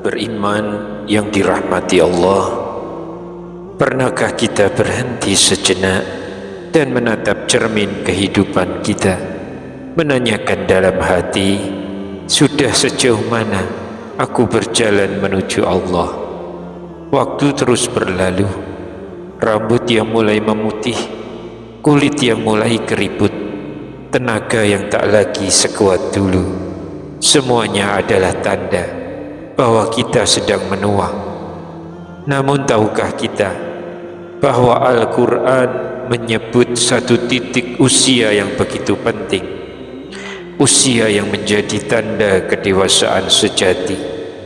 Beriman yang dirahmati Allah, pernahkah kita berhenti sejenak dan menatap cermin kehidupan kita, menanyakan dalam hati, sudah sejauh mana aku berjalan menuju Allah? Waktu terus berlalu, rambut yang mulai memutih, kulit yang mulai keriput, tenaga yang tak lagi sekuat dulu, semuanya adalah tanda bahwa kita sedang menua. Namun tahukah kita bahwa Al-Quran menyebut satu titik usia yang begitu penting, usia yang menjadi tanda kedewasaan sejati,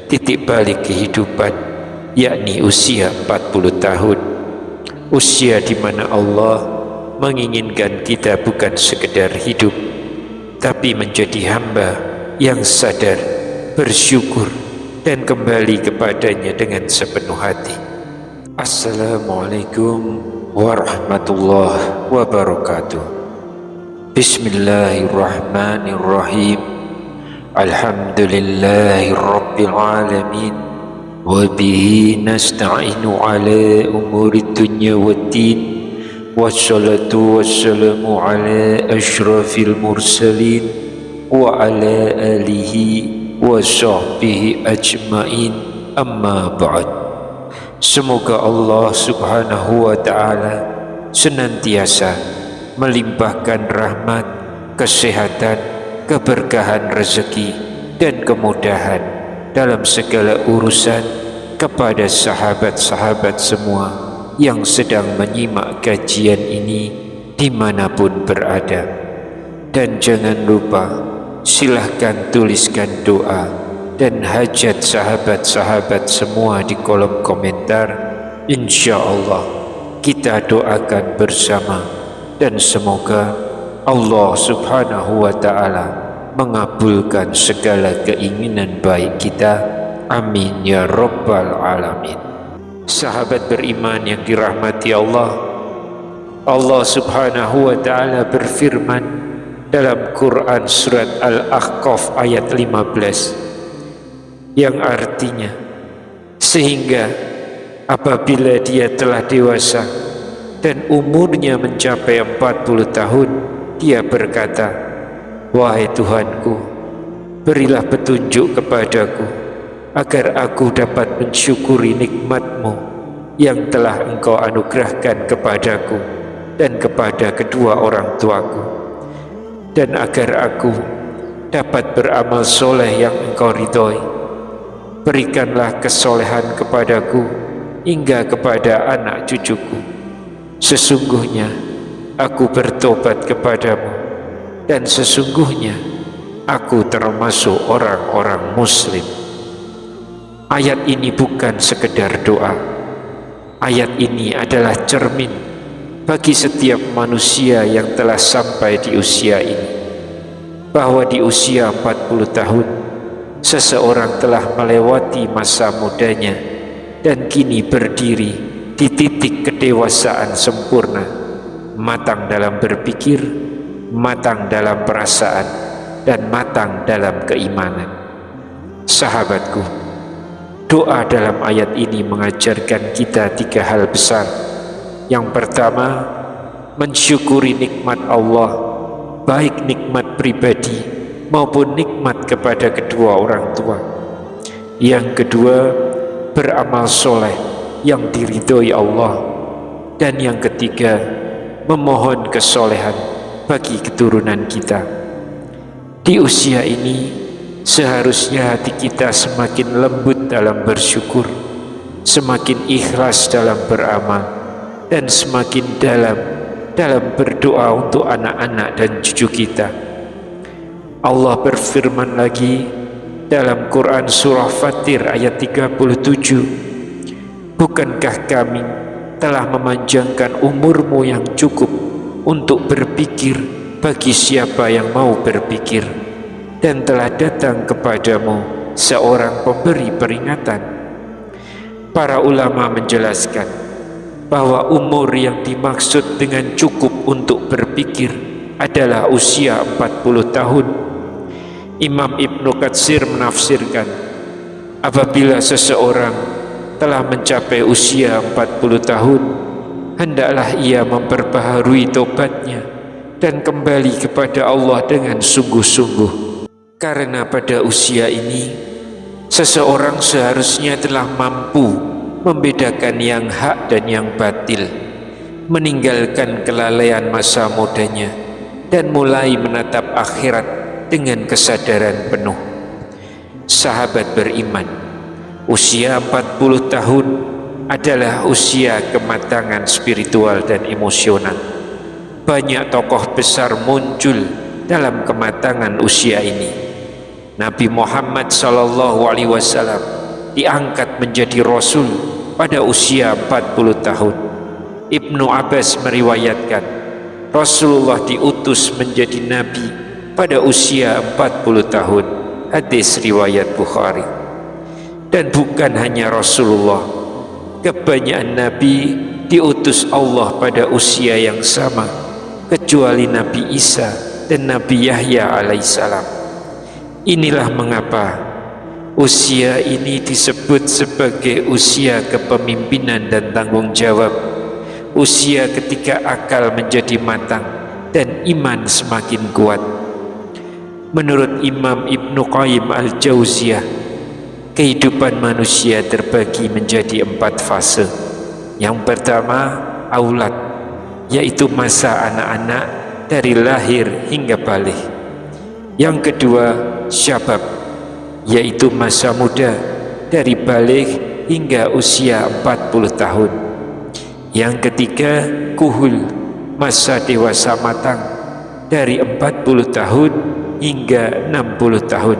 titik balik kehidupan, yakni usia 40 tahun, usia di mana Allah menginginkan kita bukan sekedar hidup, tapi menjadi hamba yang sadar, bersyukur, dan kembali kepadanya dengan sepenuh hati. Assalamualaikum warahmatullahi wabarakatuh. Bismillahirrahmanirrahim. Alhamdulillahi rabbil alamin. Wabihi nasta'inu ala umuri dunya waddin. Wassalatu wassalamu ala ashrafil mursalin wa ala alihi wa sahbihi ajma'in, amma ba'd. Semoga Allah subhanahu wa ta'ala senantiasa melimpahkan rahmat, kesehatan, keberkahan rezeki dan kemudahan dalam segala urusan kepada sahabat-sahabat semua yang sedang menyimak kajian ini dimanapun berada. Dan jangan lupa, silahkan tuliskan doa dan hajat sahabat-sahabat semua di kolom komentar. Insya Allah kita doakan bersama, dan semoga Allah subhanahu wa ta'ala mengabulkan segala keinginan baik kita. Amin ya rabbal alamin. Sahabat beriman yang dirahmati Allah, Allah subhanahu wa ta'ala berfirman dalam Quran surat Al-Ahqaf ayat 15, yang artinya, sehingga apabila dia telah dewasa dan umurnya mencapai 40 tahun, dia berkata, wahai Tuhanku, berilah petunjuk kepadaku agar aku dapat mensyukuri nikmat-Mu yang telah Engkau anugerahkan kepadaku dan kepada kedua orang tuaku, dan agar aku dapat beramal soleh yang Engkau ridhoi. Berikanlah kesolehan kepadaku hingga kepada anak cucuku. Sesungguhnya aku bertobat kepadamu, dan sesungguhnya aku termasuk orang-orang muslim. Ayat ini bukan sekedar doa. Ayat ini adalah cermin bagi setiap manusia yang telah sampai di usia ini, bahwa di usia 40 tahun seseorang telah melewati masa mudanya dan kini berdiri di titik kedewasaan sempurna, matang dalam berpikir, matang dalam perasaan, dan matang dalam keimanan. Sahabatku, doa dalam ayat ini mengajarkan kita 3 hal besar. Yang pertama, mensyukuri nikmat Allah, baik nikmat pribadi maupun nikmat kepada kedua orang tua. Yang kedua, beramal soleh yang diridhoi Allah. Dan yang ketiga, memohon kesolehan bagi keturunan kita. Di usia ini, seharusnya hati kita semakin lembut dalam bersyukur, semakin ikhlas dalam beramal, dan semakin dalam berdoa untuk anak-anak dan cucu kita. Allah berfirman lagi dalam Quran surah Fatir ayat 37, bukankah kami telah memanjangkan umurmu yang cukup untuk berpikir bagi siapa yang mau berpikir, dan telah datang kepadamu seorang pemberi peringatan. Para ulama menjelaskan bahwa umur yang dimaksud dengan cukup untuk berpikir adalah usia 40 tahun, Imam Ibnu Katsir menafsirkan, apabila seseorang telah mencapai usia 40 tahun, hendaklah ia memperbaharui tobatnya dan kembali kepada Allah dengan sungguh-sungguh. Karena pada usia ini, seseorang seharusnya telah mampu membedakan yang hak dan yang batil, meninggalkan kelalaian masa mudanya, dan mulai menatap akhirat dengan kesadaran penuh. Sahabat beriman, usia 40 tahun adalah usia kematangan spiritual dan emosional. Banyak tokoh besar muncul dalam kematangan usia ini. Nabi Muhammad SAW diangkat menjadi Rasul pada usia 40 tahun. Ibnu Abbas meriwayatkan, Rasulullah diutus menjadi Nabi pada usia 40 tahun. Hadis riwayat Bukhari. Dan bukan hanya Rasulullah, kebanyakan Nabi diutus Allah pada usia yang sama, kecuali Nabi Isa dan Nabi Yahya alaihissalam. Inilah mengapa usia ini disebut sebagai usia kepemimpinan dan tanggung jawab, usia ketika akal menjadi matang dan iman semakin kuat. Menurut Imam Ibnu Qayyim al-Jauziyah, kehidupan manusia terbagi menjadi 4 fase. Yang pertama, aulad, yaitu masa anak-anak dari lahir hingga balik. Yang kedua, syabab, yaitu masa muda dari balik hingga usia 40 tahun. Yang ketiga, kuhul, masa dewasa matang dari 40 tahun hingga 60 tahun.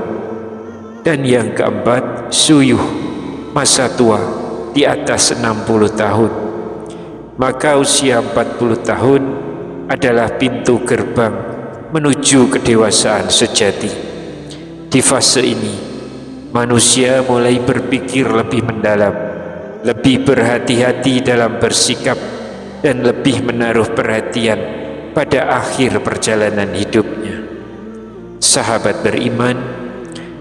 Dan yang keempat, suyuh, masa tua di atas 60 tahun. Maka usia 40 tahun adalah pintu gerbang menuju kedewasaan sejati. Di fase ini, manusia mulai berpikir lebih mendalam, lebih berhati-hati dalam bersikap, dan lebih menaruh perhatian pada akhir perjalanan hidupnya. Sahabat beriman,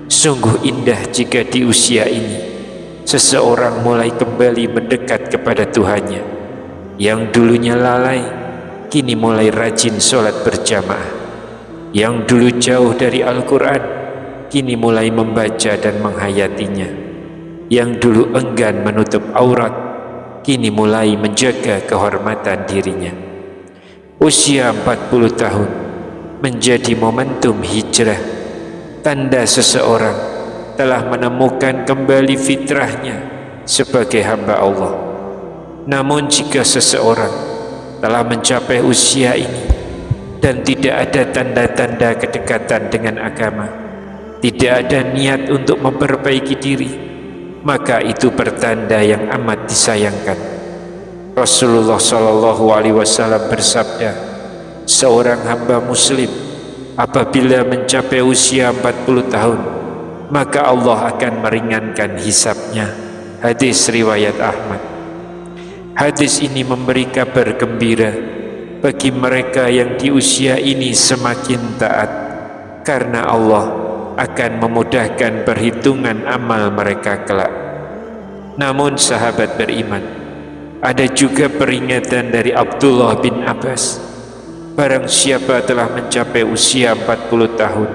sungguh indah jika di usia ini seseorang mulai kembali mendekat kepada Tuhannya. Yang dulunya lalai, kini mulai rajin sholat berjamaah. Yang dulu jauh dari Al-Quran, kini mulai membaca dan menghayatinya. Yang dulu enggan menutup aurat, kini mulai menjaga kehormatan dirinya. Usia 40 tahun menjadi momentum hijrah, tanda seseorang telah menemukan kembali fitrahnya sebagai hamba Allah. Namun jika seseorang telah mencapai usia ini dan tidak ada tanda-tanda kedekatan dengan agama, tidak ada niat untuk memperbaiki diri, maka itu pertanda yang amat disayangkan. Rasulullah SAW bersabda, seorang hamba muslim apabila mencapai usia 40 tahun, maka Allah akan meringankan hisabnya. Hadis riwayat Ahmad. Hadis ini memberi kabar gembira bagi mereka yang di usia ini semakin taat, karena Allah akan memudahkan perhitungan amal mereka kelak. Namun sahabat beriman, ada juga peringatan dari Abdullah bin Abbas. Barang siapa telah mencapai usia 40 tahun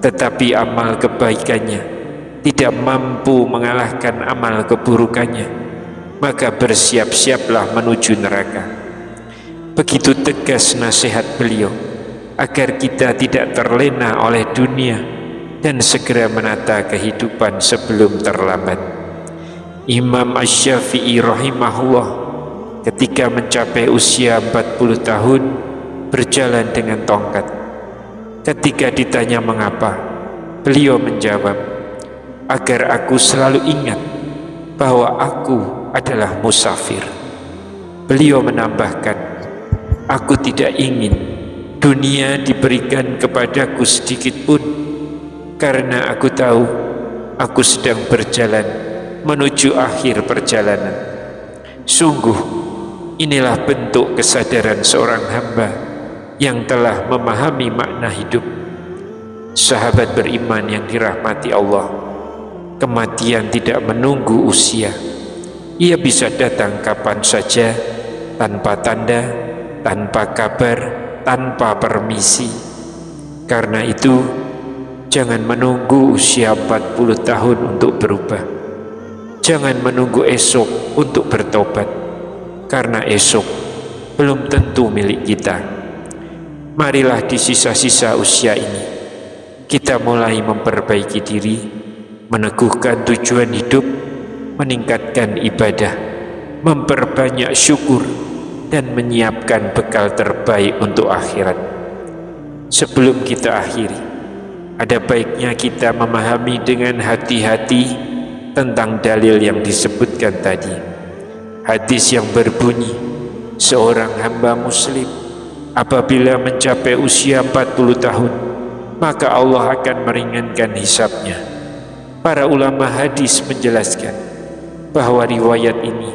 tetapi amal kebaikannya tidak mampu mengalahkan amal keburukannya, maka bersiap-siaplah menuju neraka. Begitu tegas nasihat beliau agar kita tidak terlena oleh dunia dan segera menata kehidupan sebelum terlambat. Imam Asy-Syafi'i rahimahullah ketika mencapai usia 40 tahun berjalan dengan tongkat. Ketika ditanya mengapa, beliau menjawab, agar aku selalu ingat bahwa aku adalah musafir. Beliau menambahkan, aku tidak ingin dunia diberikan kepadaku sedikit pun, karena aku tahu aku sedang berjalan menuju akhir perjalanan. Sungguh inilah bentuk kesadaran seorang hamba yang telah memahami makna hidup. Sahabat beriman yang dirahmati Allah, kematian tidak menunggu usia. Ia bisa datang kapan saja, tanpa tanda, tanpa kabar, tanpa permisi. Karena itu, jangan menunggu usia 40 tahun untuk berubah. Jangan menunggu esok untuk bertobat, karena esok belum tentu milik kita. Marilah di sisa-sisa usia ini, kita mulai memperbaiki diri, meneguhkan tujuan hidup, meningkatkan ibadah, memperbanyak syukur, dan menyiapkan bekal terbaik untuk akhirat. Sebelum kita akhiri, ada baiknya kita memahami dengan hati-hati tentang dalil yang disebutkan tadi. Hadis yang berbunyi, seorang hamba muslim apabila mencapai usia 40 tahun, maka Allah akan meringankan hisabnya. Para ulama hadis menjelaskan bahwa riwayat ini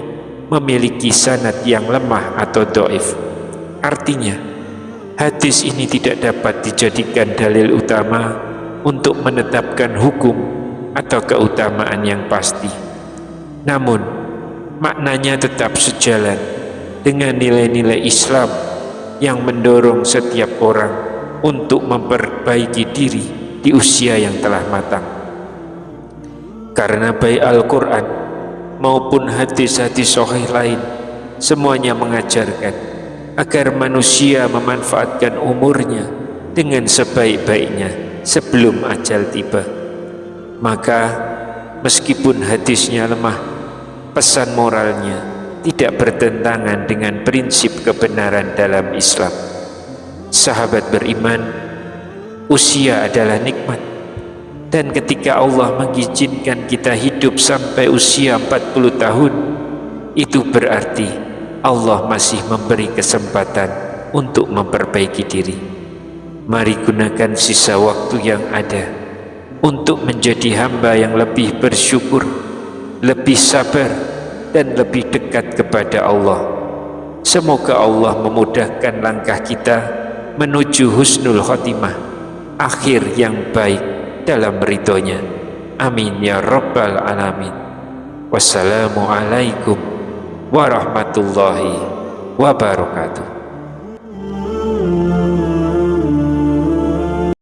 memiliki sanad yang lemah atau dhaif. Artinya, hadis ini tidak dapat dijadikan dalil utama untuk menetapkan hukum atau keutamaan yang pasti. Namun, maknanya tetap sejalan dengan nilai-nilai Islam yang mendorong setiap orang untuk memperbaiki diri di usia yang telah matang. Karena baik Al-Quran maupun hadis-hadis sahih lain semuanya mengajarkan agar manusia memanfaatkan umurnya dengan sebaik-baiknya sebelum ajal tiba. Maka meskipun hadisnya lemah, pesan moralnya tidak bertentangan dengan prinsip kebenaran dalam Islam. Sahabat beriman, usia adalah nikmat, dan ketika Allah mengizinkan kita hidup sampai usia 40 tahun, itu berarti Allah masih memberi kesempatan untuk memperbaiki diri. Mari gunakan sisa waktu yang ada untuk menjadi hamba yang lebih bersyukur, lebih sabar, dan lebih dekat kepada Allah. Semoga Allah memudahkan langkah kita menuju husnul khotimah, akhir yang baik dalam ridhonya. Amin ya rabbal alamin. Wassalamualaikum warahmatullahi wabarakatuh.